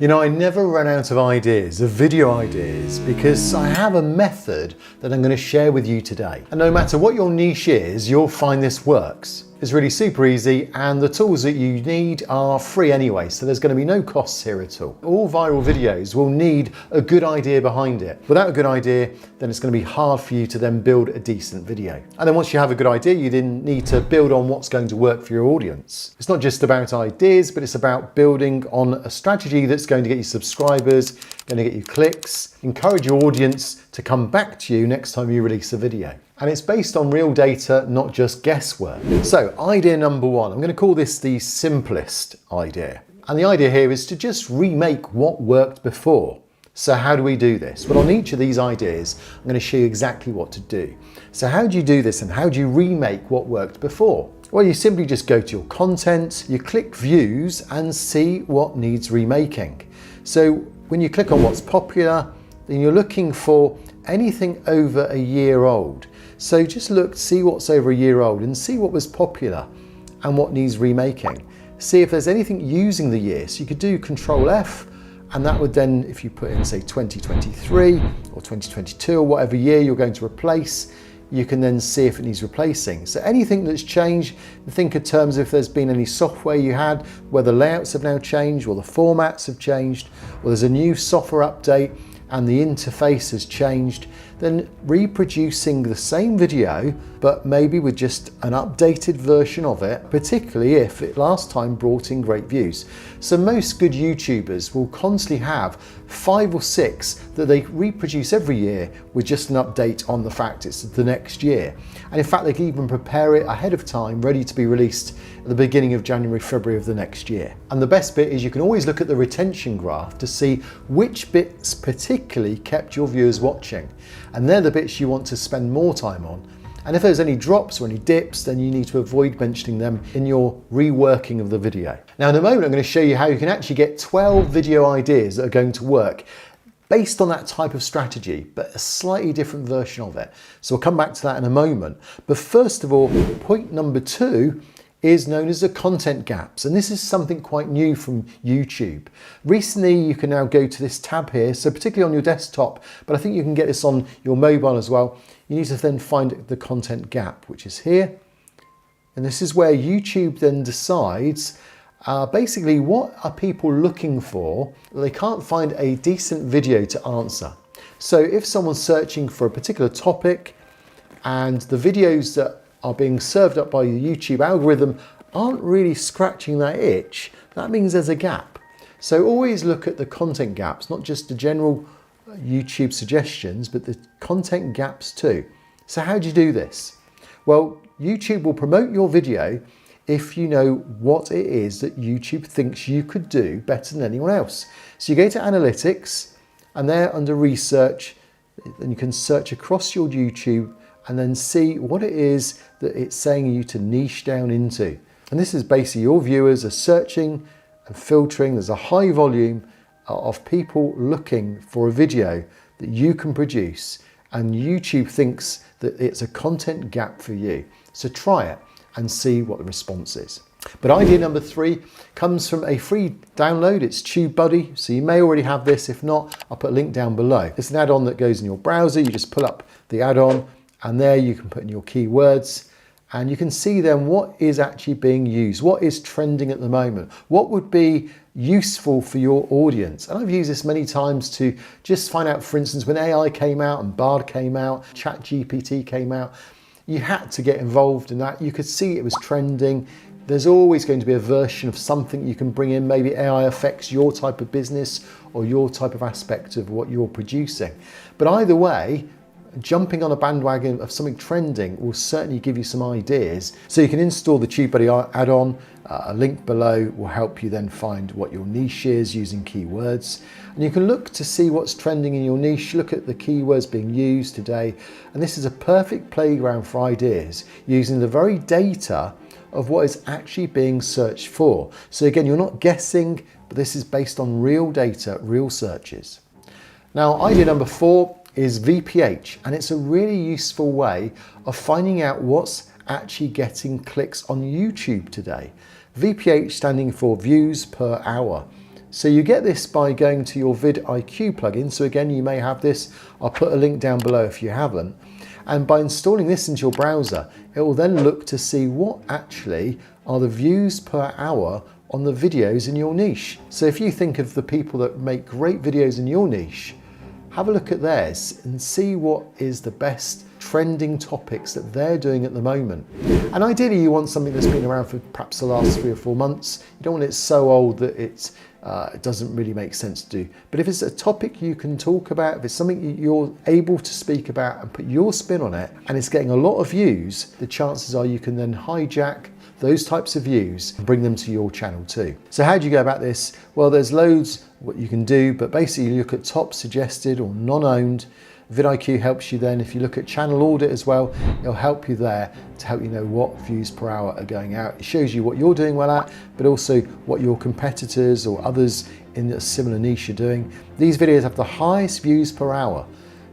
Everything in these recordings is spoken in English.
You know, I never run out of video ideas, because I have a method that I'm going to share with you today. And no matter what your niche is, you'll find this works. It's really super easy, and the tools that you need are free anyway, so there's going to be no costs here at all. All viral videos will need a good idea behind it. Without a good idea, then it's going to be hard for you to then build a decent video. And then once you have a good idea, you then need to build on what's going to work for your audience. It's not just about ideas, but it's about building on a strategy that's going to get you subscribers, going to get you clicks, encourage your audience to come back to you next time you release a video. And it's based on real data, not just guesswork. So idea number one, I'm going to call this the simplest idea. And the idea here is to just remake what worked before. So how do we do this? Well, on each of these ideas, I'm going to show you exactly what to do. So how do you do this, and how do you remake what worked before? Well, you simply just go to your content, you click views and see what needs remaking. So when you click on what's popular, then you're looking for anything over a year old. So just look, see what's over a year old and see what was popular and what needs remaking. See if there's anything using the year. So you could do Control F, and that would then, if you put in say 2023 or 2022 or whatever year you're going to replace, you can then see if it needs replacing. So anything that's changed, think in terms of if there's been any software you had, where the layouts have now changed or the formats have changed, or there's a new software update and the interface has changed, then reproducing the same video, but maybe with just an updated version of it, particularly if it last time brought in great views. So most good YouTubers will constantly have 5 or 6 that they reproduce every year with just an update on the fact it's the next year. And in fact, they can even prepare it ahead of time, ready to be released at the beginning of January, February of the next year. And the best bit is you can always look at the retention graph to see which bits particularly kept your viewers watching. And they're the bits you want to spend more time on. And if there's any drops or any dips, then you need to avoid mentioning them in your reworking of the video. Now in a moment, I'm going to show you how you can actually get 12 video ideas that are going to work based on that type of strategy, but a slightly different version of it. So we'll come back to that in a moment. But first of all, point number 2 is known as the content gaps. And this is something quite new from YouTube. Recently, you can now go to this tab here, so particularly on your desktop, but I think you can get this on your mobile as well. You need to then find the content gap, which is here. And this is where YouTube then decides basically what are people looking for. They can't find a decent video to answer. So if someone's searching for a particular topic and the videos that are being served up by the YouTube algorithm aren't really scratching that itch, that means there's a gap. So always look at the content gaps, not just the general YouTube suggestions, but the content gaps too. So how do you do this? Well, YouTube will promote your video if you know what it is that YouTube thinks you could do better than anyone else. So you go to analytics, and there under research, and you can search across your YouTube and then see what it is that it's saying you to niche down into. And this is basically your viewers are searching and filtering. There's a high volume of people looking for a video that you can produce, and YouTube thinks that it's a content gap for you. So try it and see what the response is. But idea number 3 comes from a free download. It's TubeBuddy, so you may already have this. If not, I'll put a link down below. It's an add-on that goes in your browser. You just pull up the add-on, and there you can put in your keywords, and you can see then what is actually being used, what is trending at the moment, what would be useful for your audience. And I've used this many times to just find out, for instance, when AI came out and Bard came out, ChatGPT came out, you had to get involved in that. You could see it was trending. There's always going to be a version of something you can bring in. Maybe AI affects your type of business or your type of aspect of what you're producing. But either way, jumping on a bandwagon of something trending will certainly give you some ideas. So you can install the TubeBuddy add-on. A link below will help you then find what your niche is using keywords. And you can look to see what's trending in your niche, look at the keywords being used today. And this is a perfect playground for ideas using the very data of what is actually being searched for. So again, you're not guessing, but this is based on real data, real searches. Now, idea number 4 is VPH, and it's a really useful way of finding out what's actually getting clicks on YouTube today. VPH standing for views per hour. So you get this by going to your vidIQ plugin. So again, you may have this. I'll put a link down below if you haven't. And by installing this into your browser, it will then look to see what actually are the views per hour on the videos in your niche. So if you think of the people that make great videos in your niche, have a look at theirs and see what is the best trending topics that they're doing at the moment. And ideally you want something that's been around for perhaps the last 3 or 4 months. You don't want it so old that it doesn't really make sense to do. But if it's a topic you can talk about, if it's something you're able to speak about and put your spin on it, and it's getting a lot of views, the chances are you can then hijack those types of views and bring them to your channel too. So how do you go about this? Well, there's loads what you can do, but basically you look at top suggested or non-owned. vidIQ helps you then. If you look at channel audit as well, it'll help you there to help you know what views per hour are going out. It shows you what you're doing well at, but also what your competitors or others in a similar niche are doing. These videos have the highest views per hour.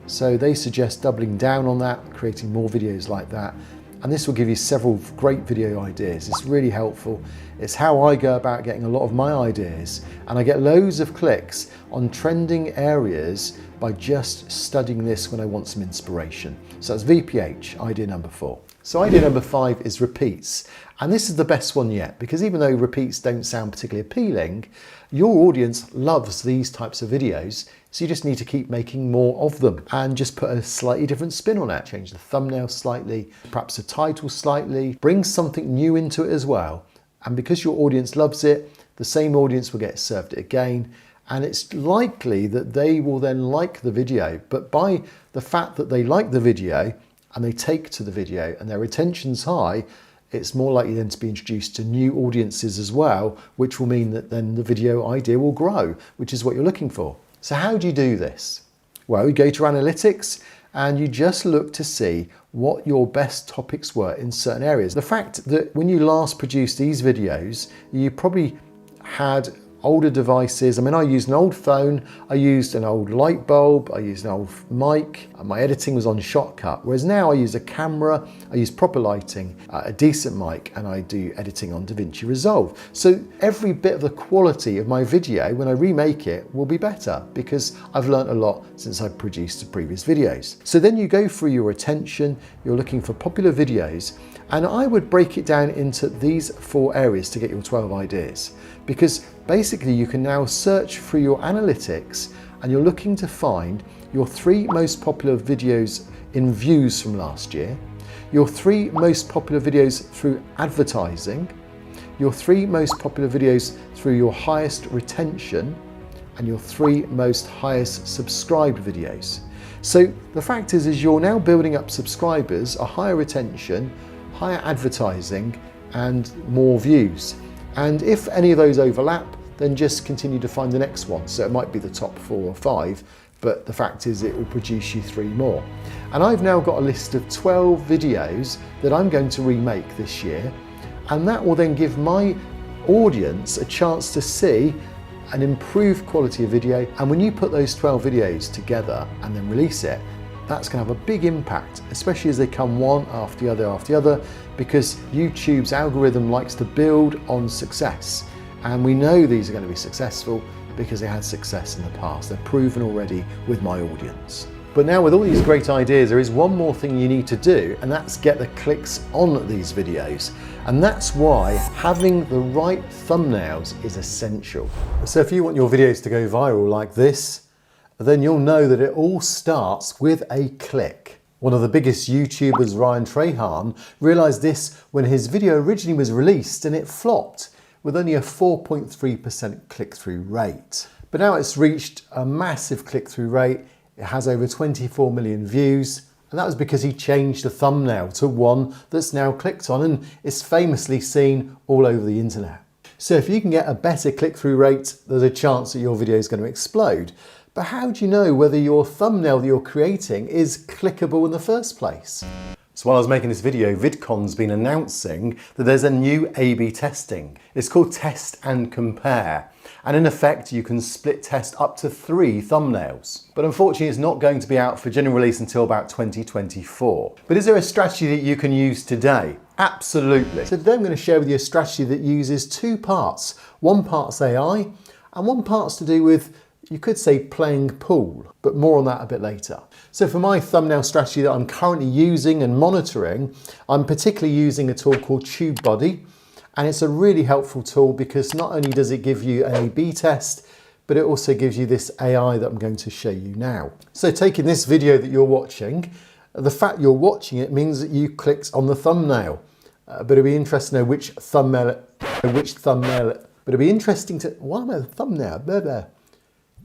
So they suggest doubling down on that, creating more videos like that. And this will give you several great video ideas. It's really helpful. It's how I go about getting a lot of my ideas. And I get loads of clicks on trending areas by just studying this when I want some inspiration. So that's VPH, idea number 4. So idea number 5 is repeats. And this is the best one yet, because even though repeats don't sound particularly appealing, your audience loves these types of videos. So you just need to keep making more of them and just put a slightly different spin on it. Change the thumbnail slightly, perhaps the title slightly, bring something new into it as well. And because your audience loves it, the same audience will get served it again. And it's likely that they will then like the video. But by the fact that they like the video and they take to the video and their retention's high, it's more likely then to be introduced to new audiences as well, which will mean that then the video idea will grow, which is what you're looking for. So how do you do this? Well, you go to analytics and you just look to see what your best topics were in certain areas. The fact that when you last produced these videos, you probably had older devices. I mean, I used an old phone, I used an old light bulb, I used an old mic, my editing was on Shotcut, whereas now I use a camera, I use proper lighting, a decent mic, and I do editing on DaVinci Resolve. So every bit of the quality of my video, when I remake it, will be better because I've learned a lot since I've produced the previous videos. So then you go through your attention, you're looking for popular videos, and I would break it down into these 4 areas to get your 12 ideas. Because basically you can now search through your analytics and you're looking to find your 3 most popular videos in views from last year, your 3 most popular videos through advertising, your 3 most popular videos through your highest retention, and your 3 most highest subscribed videos. So the fact is you're now building up subscribers, a higher retention, higher advertising, and more views. And if any of those overlap, then just continue to find the next one. So it might be the top 4 or 5, but the fact is it will produce you 3 more. And I've now got a list of 12 videos that I'm going to remake this year. And that will then give my audience a chance to see an improved quality of video. And when you put those 12 videos together and then release it, that's going to have a big impact, especially as they come one after the other, because YouTube's algorithm likes to build on success. And we know these are going to be successful because they had success in the past. They're proven already with my audience. But now with all these great ideas, there is one more thing you need to do, and that's get the clicks on these videos. And that's why having the right thumbnails is essential. So if you want your videos to go viral like this, then you'll know that it all starts with a click. One of the biggest YouTubers, Ryan Trahan, realized this when his video originally was released and it flopped with only a 4.3% click-through rate. But now it's reached a massive click-through rate. It has over 24 million views, and that was because he changed the thumbnail to one that's now clicked on and is famously seen all over the internet. So if you can get a better click-through rate, there's a chance that your video is going to explode. But how do you know whether your thumbnail that you're creating is clickable in the first place? So while I was making this video, VidCon's been announcing that there's a new A/B testing. It's called Test and Compare. And in effect, you can split test up to 3 thumbnails. But unfortunately, it's not going to be out for general release until about 2024. But is there a strategy that you can use today? Absolutely. So today I'm going to share with you a strategy that uses 2 parts. One part's AI, and one part's to do with, you could say, playing pool, but more on that a bit later. So for my thumbnail strategy that I'm currently using and monitoring, I'm particularly using a tool called TubeBuddy, and it's a really helpful tool because not only does it give you an A/B test, but it also gives you this AI that I'm going to show you now. So taking this video that you're watching, the fact you're watching it means that you clicked on the thumbnail. But it'd be interesting to know which thumbnail, but it'd be interesting to, why am I a thumbnail? Blah, blah.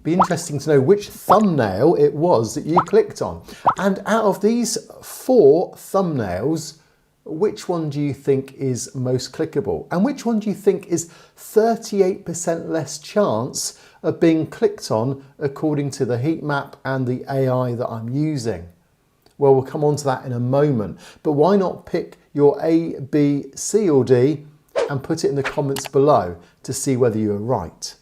Be interesting to know which thumbnail it was that you clicked on. And out of these 4 thumbnails, which one do you think is most clickable? And which one do you think is 38% less chance of being clicked on according to the heat map and the AI that I'm using? Well, we'll come on to that in a moment, but why not pick your A, B, C or D and put it in the comments below to see whether you are right.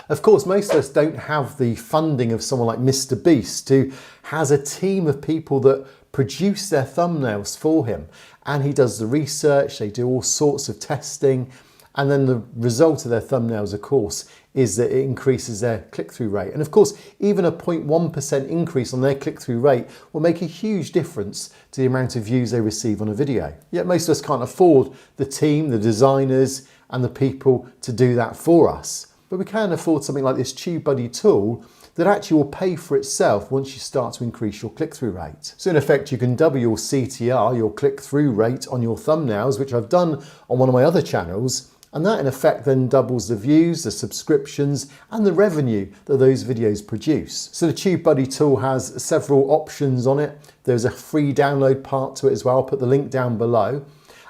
Of course, most of us don't have the funding of someone like Mr. Beast, who has a team of people that produce their thumbnails for him, and he does the research, they do all sorts of testing, and then the result of their thumbnails, of course, is that it increases their click-through rate. And of course, even a 0.1% increase on their click-through rate will make a huge difference to the amount of views they receive on a video. Yet most of us can't afford the team, the designers, and the people to do that for us. But we can afford something like this TubeBuddy tool that actually will pay for itself once you start to increase your click-through rate. So in effect, you can double your CTR, your click-through rate on your thumbnails, which I've done on one of my other channels, and that in effect then doubles the views, the subscriptions, and the revenue that those videos produce. So the TubeBuddy tool has several options on it. There's a free download part to it as well. I'll put the link down below.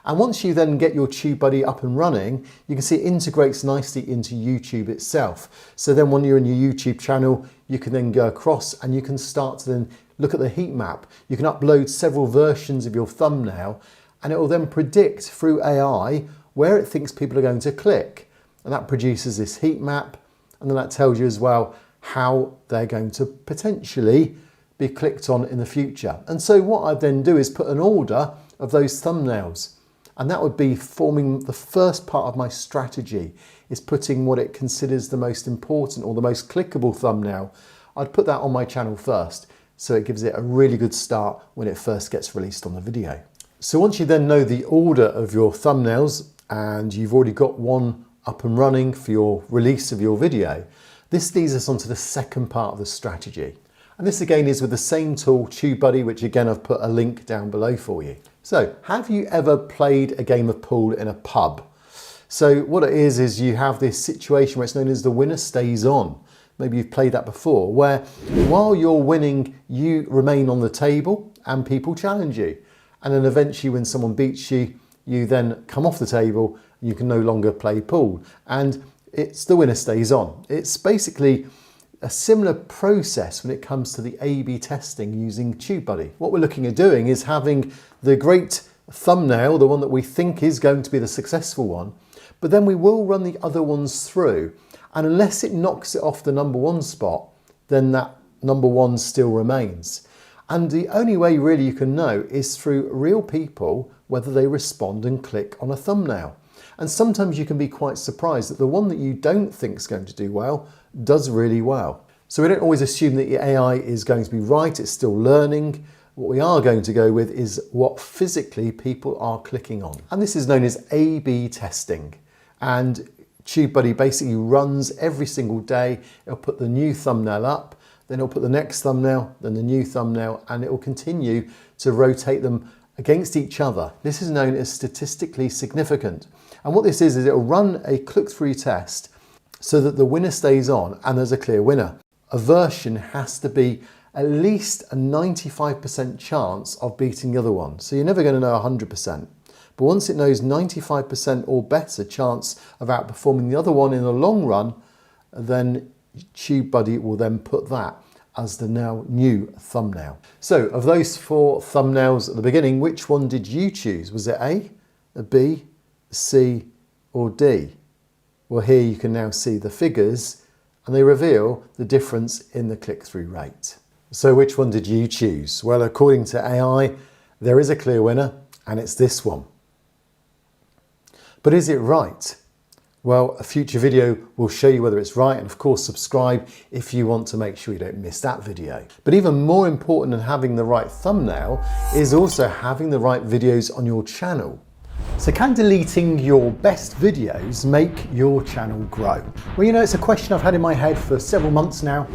And once you then get your TubeBuddy up and running, you can see it integrates nicely into YouTube itself. So then when you're in your YouTube channel, you can then go across and you can start to then look at the heat map. You can upload several versions of your thumbnail, and it will then predict through AI where it thinks people are going to click. And that produces this heat map, and then that tells you as well how they're going to potentially be clicked on in the future. And so what I then do is put an order of those thumbnails. And that would be forming the first part of my strategy, is putting what it considers the most important or the most clickable thumbnail. I'd put that on my channel first, so it gives it a really good start when it first gets released on the video. So once you then know the order of your thumbnails and you've already got one up and running for your release of your video, this leads us onto the second part of the strategy. And this again is with the same tool, TubeBuddy, which again I've put a link down below for you. So have you ever played a game of pool in a pub? So what it is you have this situation where it's known as the winner stays on. Maybe you've played that before, where while you're winning, you remain on the table and people challenge you. And then eventually when someone beats you, you then come off the table and you can no longer play pool. And it's the winner stays on. It's basically a similar process when it comes to the A/B testing using TubeBuddy. What we're looking at doing is having the great thumbnail, the one that we think is going to be the successful one, but then we will run the other ones through. And unless it knocks it off the #1 spot, then that #1 still remains. And the only way really you can know is through real people, whether they respond and click on a thumbnail. And sometimes you can be quite surprised that the one that you don't think is going to do well does really well. So we don't always assume that your AI is going to be right, it's still learning. What we are going to go with is what physically people are clicking on. And this is known as A/B testing. And TubeBuddy basically runs every single day. It'll put the new thumbnail up, then it'll put the next thumbnail, then the new thumbnail, and it will continue to rotate them against each other. This is known as statistically significant. And what this is it'll run a click-through test so that the winner stays on and there's a clear winner. A version has to be at least a 95% chance of beating the other one. So you're never going to know 100%. But once it knows 95% or better chance of outperforming the other one in the long run, then TubeBuddy will then put that as the now new thumbnail. So of those 4 thumbnails at the beginning, which one did you choose? Was it A, a B, a C or D? Well, here you can now see the figures and they reveal the difference in the click-through rate. So which one did you choose? Well, according to AI, there is a clear winner and it's this one. But is it right? Well, a future video will show you whether it's right, and of course subscribe if you want to make sure you don't miss that video. But even more important than having the right thumbnail is also having the right videos on your channel. So can deleting your best videos make your channel grow? Well, you know, it's a question I've had in my head for several months now,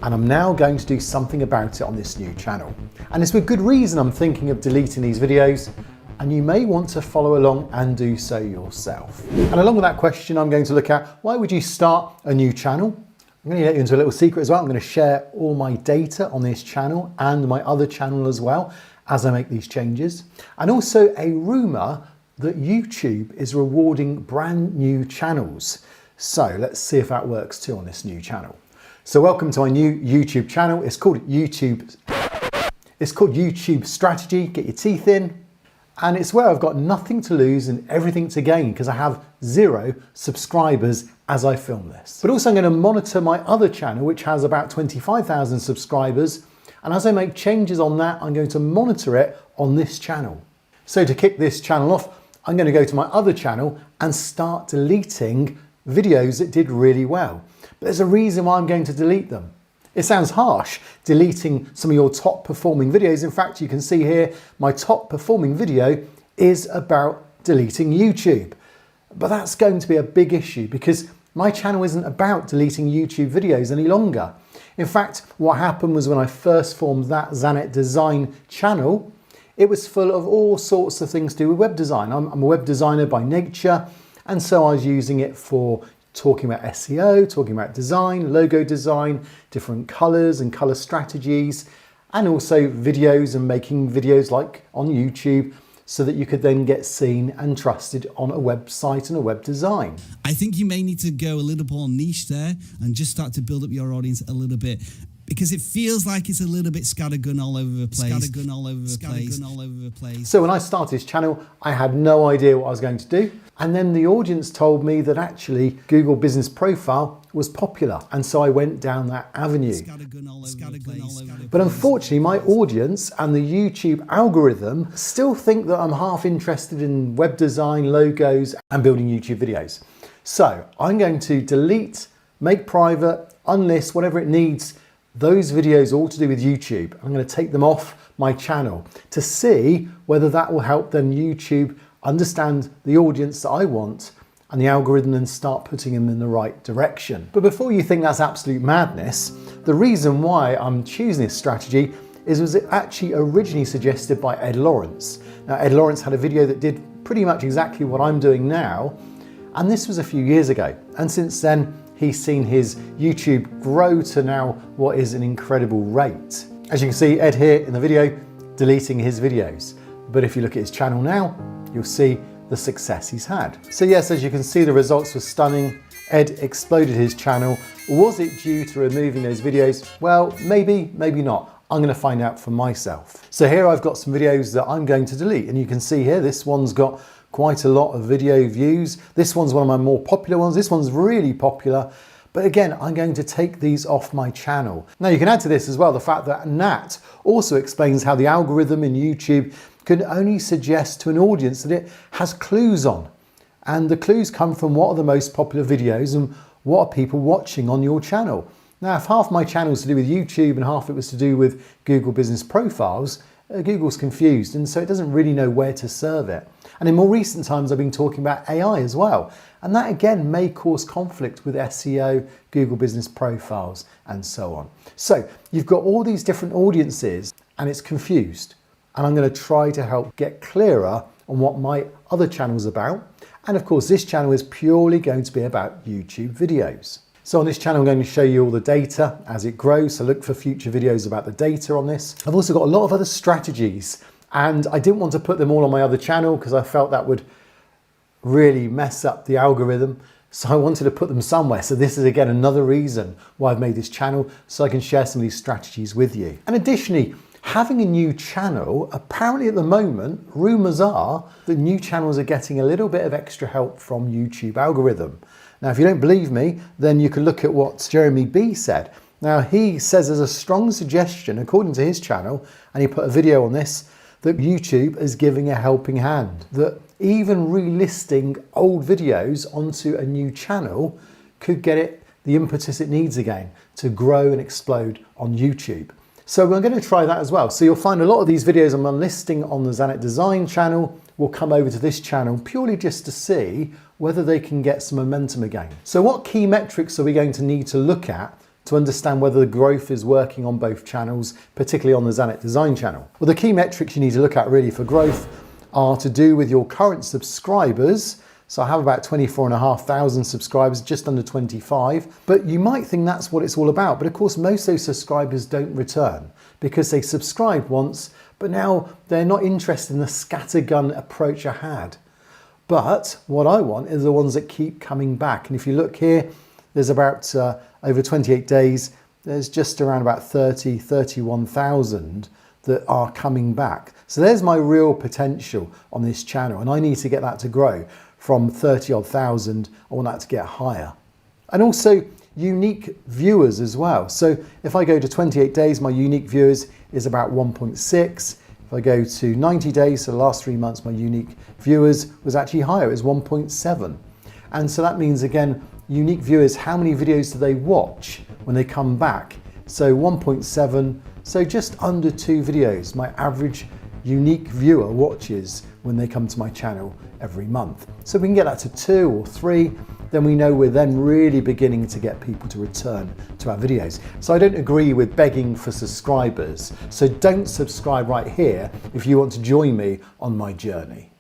and I'm now going to do something about it on this new channel. And it's with good reason I'm thinking of deleting these videos, and you may want to follow along and do so yourself. And along with that question, I'm going to look at why would you start a new channel? I'm going to let you into a little secret as well. I'm going to share all my data on this channel and my other channel as well as I make these changes. And also a rumour that YouTube is rewarding brand new channels. So let's see if that works too on this new channel. So welcome to my new YouTube channel. It's called YouTube Strategy. Get your teeth in. And it's where I've got nothing to lose and everything to gain because I have 0 subscribers as I film this. But also I'm going to monitor my other channel, which has about 25,000 subscribers. And as I make changes on that, I'm going to monitor it on this channel. So to kick this channel off, I'm going to go to my other channel and start deleting videos that did really well. But there's a reason why I'm going to delete them. It sounds harsh, deleting some of your top performing videos. In fact, you can see here, my top performing video is about deleting YouTube. But that's going to be a big issue because my channel isn't about deleting YouTube videos any longer. In fact, what happened was when I first formed that Zanet Design channel, it was full of all sorts of things to do with web design. I'm a web designer by nature, and so I was using it for talking about SEO, talking about design, logo design, different colors and color strategies, and also videos and making videos like on YouTube so that you could then get seen and trusted on a website and a web design. I think you may need to go a little more niche there and just start to build up your audience a little bit, because it feels like it's a little bit scattergun all over the place. So when I started this channel, I had no idea what I was going to do. And then the audience told me that actually Google Business Profile was popular. And so I went down that avenue. But unfortunately, my audience and the YouTube algorithm still think that I'm half interested in web design, logos, and building YouTube videos. So I'm going to delete, make private, unlist, whatever it needs, those videos all to do with YouTube. I'm going to take them off my channel to see whether that will help then YouTube understand the audience that I want and the algorithm and start putting them in the right direction. But before you think that's absolute madness, the reason why I'm choosing this strategy was it actually originally suggested by Ed Lawrence. Now, Ed Lawrence had a video that did pretty much exactly what I'm doing now, and this was a few years ago. And since then, he's seen his YouTube grow to now what is an incredible rate. As you can see, Ed here in the video, deleting his videos. But if you look at his channel now, you'll see the success he's had. So yes, as you can see, the results were stunning. Ed exploded his channel. Was it due to removing those videos? Well, maybe, maybe not. I'm going to find out for myself. So here I've got some videos that I'm going to delete. And you can see here, this one's got quite a lot of video views. This one's one of my more popular ones. This one's really popular. But again, I'm going to take these off my channel. Now you can add to this as well the fact that Nat also explains how the algorithm in YouTube can only suggest to an audience that it has clues on. And the clues come from what are the most popular videos and what are people watching on your channel. Now, if half my channel is to do with YouTube and half it was to do with Google Business Profiles, Google's confused, and so it doesn't really know where to serve it. And in more recent times, I've been talking about AI as well. And that again may cause conflict with SEO, Google Business Profiles, and so on. So you've got all these different audiences and it's confused. And I'm going to try to help get clearer on what my other channel's about. And of course, this channel is purely going to be about YouTube videos. So on this channel, I'm going to show you all the data as it grows. So look for future videos about the data on this. I've also got a lot of other strategies, and I didn't want to put them all on my other channel because I felt that would really mess up the algorithm. So I wanted to put them somewhere. So this is again another reason why I've made this channel, so I can share some of these strategies with you. And additionally, having a new channel, apparently at the moment, rumors are that new channels are getting a little bit of extra help from YouTube algorithm. Now, if you don't believe me, then you can look at what Jeremy B said. Now, he says there's a strong suggestion, according to his channel, and he put a video on this, that YouTube is giving a helping hand, that even relisting old videos onto a new channel could get it the impetus it needs again to grow and explode on YouTube. So we're going to try that as well. So you'll find a lot of these videos I'm unlisting on the Zanet Design channel will come over to this channel purely just to see whether they can get some momentum again. So what key metrics are we going to need to look at to understand whether the growth is working on both channels, particularly on the Zanet Design channel? Well, the key metrics you need to look at really for growth are to do with your current subscribers. So I have about 24,500 subscribers, just under 25, but you might think that's what it's all about. But of course, most of those subscribers don't return because they subscribed once, but now they're not interested in the scattergun approach I had. But what I want is the ones that keep coming back. And if you look here, there's about over 28 days, there's just around about 31,000 that are coming back. So there's my real potential on this channel, and I need to get that to grow from 30-odd thousand. I want that to get higher. And also unique viewers as well. So if I go to 28 days, my unique viewers is about 1.6. If I go to 90 days, so the last 3 months, my unique viewers was actually higher, it was 1.7. And so that means, again, unique viewers, how many videos do they watch when they come back? So 1.7, so just under 2 videos, my average unique viewer watches when they come to my channel every month. So if we can get that to 2 or 3, then we know we're then really beginning to get people to return to our videos. So I don't agree with begging for subscribers. So don't subscribe right here if you want to join me on my journey.